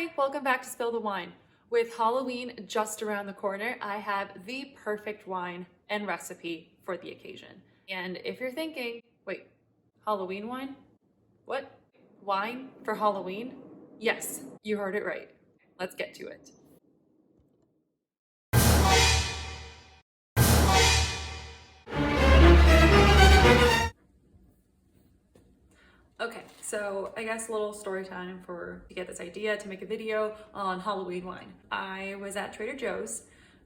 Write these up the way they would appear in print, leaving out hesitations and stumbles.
Hi, welcome back to Spill the Wine. With Halloween just around the corner, I have the perfect wine and recipe for the occasion. And if you're thinking, wait, Halloween wine? What? Wine for Halloween? Yes, you heard it right. Let's get to it. Okay, so I guess a little story time to get this idea to make a video on Halloween wine. I was at Trader Joe's,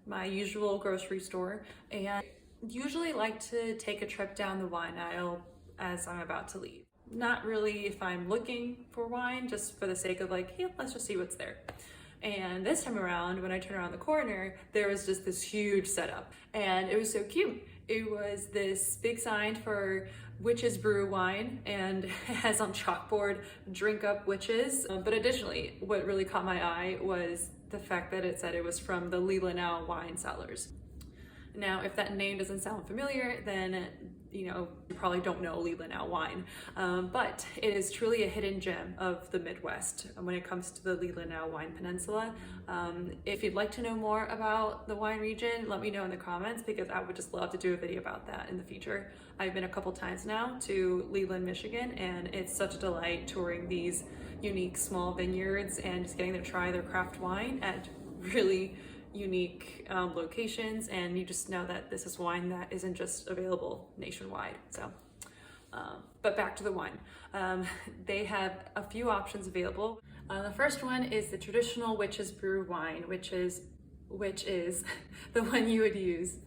my usual grocery store, and usually like to take a trip down the wine aisle as I'm about to leave. Not really if I'm looking for wine, just for the sake of like, hey, let's just see what's there. And this time around, when I turned around the corner, there was just this huge setup, and it was so cute. It was this big sign for Witches Brew Wine, and it has on chalkboard, drink up witches. But additionally, what really caught my eye was the fact that it said it was from the Leelanau wine cellars. Now, if that name doesn't sound familiar, then you probably don't know Leelanau wine, but it is truly a hidden gem of the Midwest when it comes to the Leelanau wine peninsula. If you'd like to know more about the wine region, let me know in the comments, because I would just love to do a video about that in the future. I've been a couple times now to Leland, Michigan, and it's such a delight touring these unique small vineyards and just getting to try their craft wine at really unique locations, and you just know that this is wine that isn't just available nationwide. So but back to the wine. They have a few options available. The first one is the traditional Witches Brew Wine, which is the one you would use.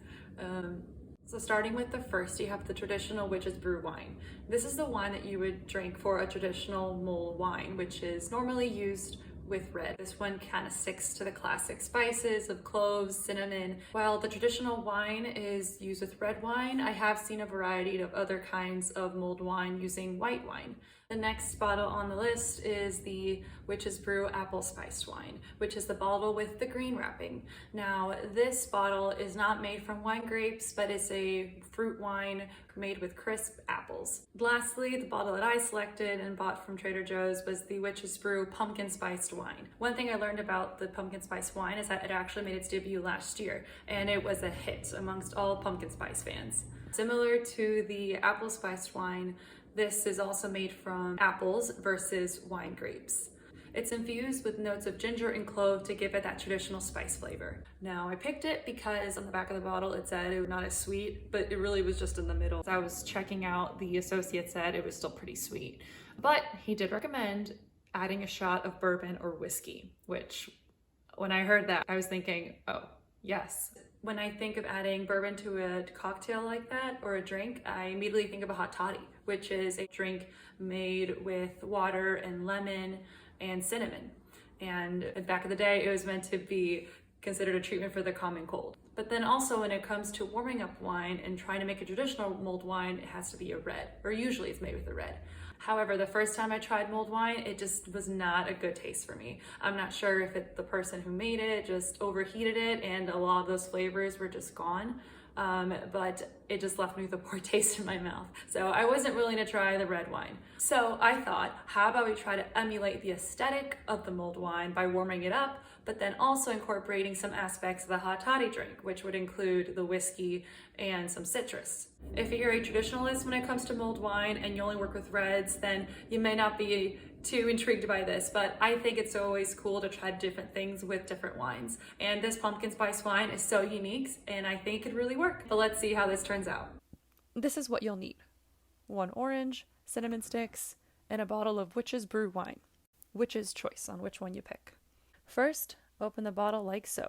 So starting with the first, you have the traditional Witches Brew Wine. This is the wine that you would drink for a traditional mulled wine, which is normally used with red. This one kind of sticks to the classic spices of cloves, cinnamon. While the traditional wine is used with red wine, I have seen a variety of other kinds of mulled wine using white wine. The next bottle on the list is the Witches Brew Apple Spiced Wine, which is the bottle with the green wrapping. Now, this bottle is not made from wine grapes, but it's a fruit wine made with crisp apples. Lastly, the bottle that I selected and bought from Trader Joe's was the Witches Brew Pumpkin Spiced Wine. One thing I learned about the pumpkin spice wine is that it actually made its debut last year, and it was a hit amongst all pumpkin spice fans. Similar to the apple spiced wine, this is also made from apples versus wine grapes. It's infused with notes of ginger and clove to give it that traditional spice flavor. Now, I picked it because on the back of the bottle it said it was not as sweet, but it really was just in the middle. As I was checking out, the associate said it was still pretty sweet. But he did recommend adding a shot of bourbon or whiskey, which when I heard that, I was thinking, oh, yes. When I think of adding bourbon to a cocktail like that or a drink, I immediately think of a hot toddy, which is a drink made with water and lemon and cinnamon. And back in the day, it was meant to be considered a treatment for the common cold. But then also when it comes to warming up wine and trying to make a traditional mulled wine, it has to be a red, or usually it's made with a red. However, the first time I tried mulled wine, it just was not a good taste for me. I'm not sure if the person who made it just overheated it and a lot of those flavors were just gone. But it just left me with a poor taste in my mouth. So I wasn't willing to try the red wine. So I thought, how about we try to emulate the aesthetic of the mulled wine by warming it up, but then also incorporating some aspects of the hot toddy drink, which would include the whiskey and some citrus. If you're a traditionalist when it comes to mulled wine and you only work with reds, then you may not be too intrigued by this, but I think it's always cool to try different things with different wines. And this pumpkin spice wine is so unique, and I think it could really work. But let's see how this turns out. This is what you'll need: 1 orange, cinnamon sticks, and a bottle of Witches Brew Wine. Witch's choice on which one you pick. First, open the bottle like so.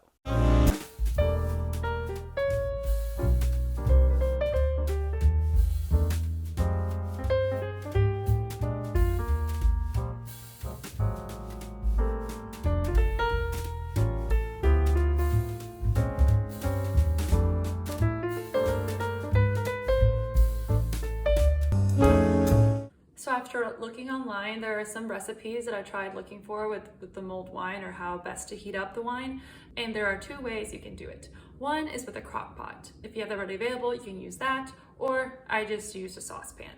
So after looking online, there are some recipes that I tried looking for with the mulled wine, or how best to heat up the wine. And there are 2 ways you can do it. One is with a crock pot. If you have that already available, you can use that, or I just used a saucepan.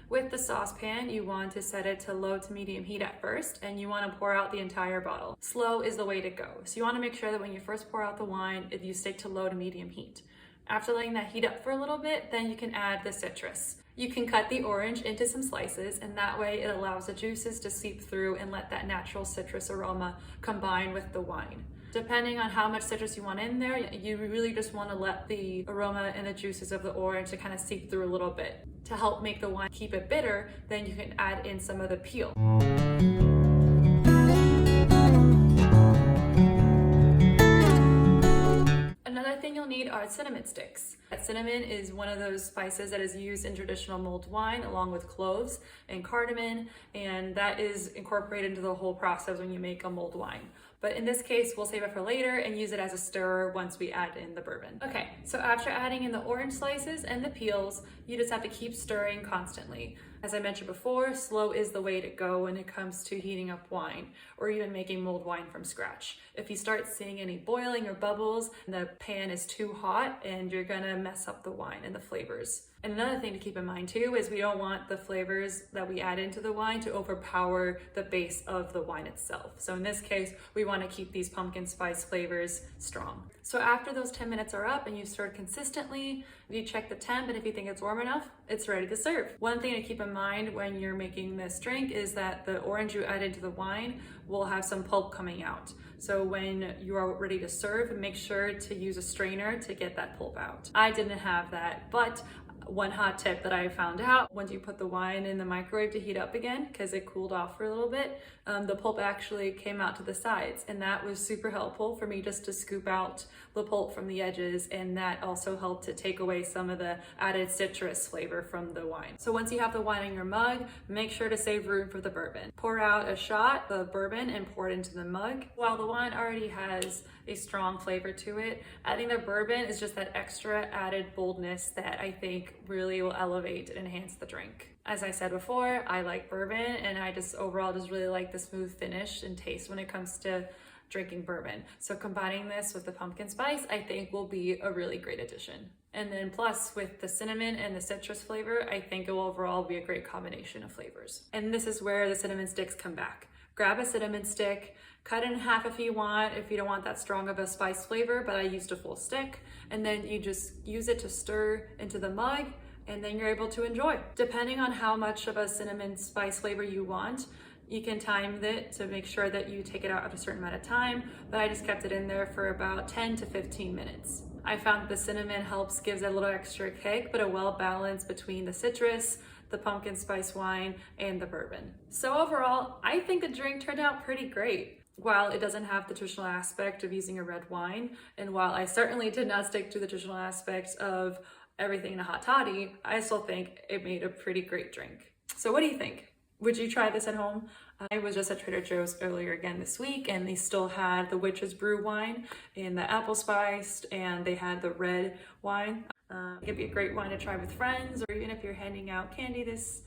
With the saucepan, you want to set it to low to medium heat at first, and you want to pour out the entire bottle. Slow is the way to go. So you want to make sure that when you first pour out the wine, you stick to low to medium heat. After letting that heat up for a little bit, then you can add the citrus. You can cut the orange into some slices, and that way it allows the juices to seep through and let that natural citrus aroma combine with the wine. Depending on how much citrus you want in there, you really just want to let the aroma and the juices of the orange to kind of seep through a little bit. To help make the wine keep it bitter, then you can add in some of the peel. Another thing you'll need are cinnamon sticks. Cinnamon is one of those spices that is used in traditional mulled wine along with cloves and cardamom, and that is incorporated into the whole process when you make a mulled wine. But in this case, we'll save it for later and use it as a stirrer once we add in the bourbon. Okay, so after adding in the orange slices and the peels, you just have to keep stirring constantly. As I mentioned before, slow is the way to go when it comes to heating up wine or even making mulled wine from scratch. If you start seeing any boiling or bubbles, the pan is too hot and you're gonna mess up the wine and the flavors. And another thing to keep in mind too is we don't want the flavors that we add into the wine to overpower the base of the wine itself. So in this case, we want to keep these pumpkin spice flavors strong. So after those 10 minutes are up and you've stirred consistently, you check the temp, and if you think it's warm enough, it's ready to serve. One thing to keep in mind when you're making this drink is that the orange you add into the wine will have some pulp coming out. So when you are ready to serve, make sure to use a strainer to get that pulp out. I didn't have that, but one hot tip that I found out, once you put the wine in the microwave to heat up again, because it cooled off for a little bit, the pulp actually came out to the sides, and that was super helpful for me just to scoop out the pulp from the edges, and that also helped to take away some of the added citrus flavor from the wine. So once you have the wine in your mug, make sure to save room for the bourbon. Pour out a shot of bourbon and pour it into the mug. While the wine already has a strong flavor to it, adding the bourbon is just that extra added boldness that I think really will elevate and enhance the drink. As I said before, I like bourbon, and I just overall just really like the smooth finish and taste when it comes to drinking bourbon. So combining this with the pumpkin spice, I think will be a really great addition. And then plus with the cinnamon and the citrus flavor, I think it will overall be a great combination of flavors. And this is where the cinnamon sticks come back. Grab a cinnamon stick, cut it in half if you want, if you don't want that strong of a spice flavor, but I used a full stick. And then you just use it to stir into the mug, and then you're able to enjoy. Depending on how much of a cinnamon spice flavor you want, you can time it to make sure that you take it out at a certain amount of time, but I just kept it in there for about 10 to 15 minutes. I found the cinnamon gives it a little extra kick, but a well balance between the citrus, the pumpkin spice wine, and the bourbon. So overall, I think the drink turned out pretty great. While it doesn't have the traditional aspect of using a red wine, and while I certainly did not stick to the traditional aspects of everything in a hot toddy, I still think it made a pretty great drink. So what do you think? Would you try this at home? I was just at Trader Joe's earlier again this week, and they still had the Witches Brew Wine in the apple spiced, and they had the red wine. It could be a great wine to try with friends, or even if you're handing out candy this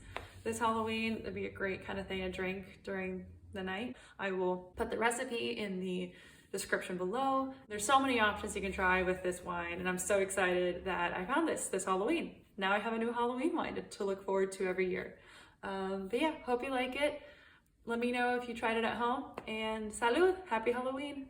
Halloween, it'd be a great kind of thing to drink during the night. I will put the recipe in the description below. There's so many options you can try with this wine, and I'm so excited that I found this Halloween. Now I have a new Halloween wine to look forward to every year. But yeah, hope you like it. Let me know if you tried it at home, and salud, happy Halloween.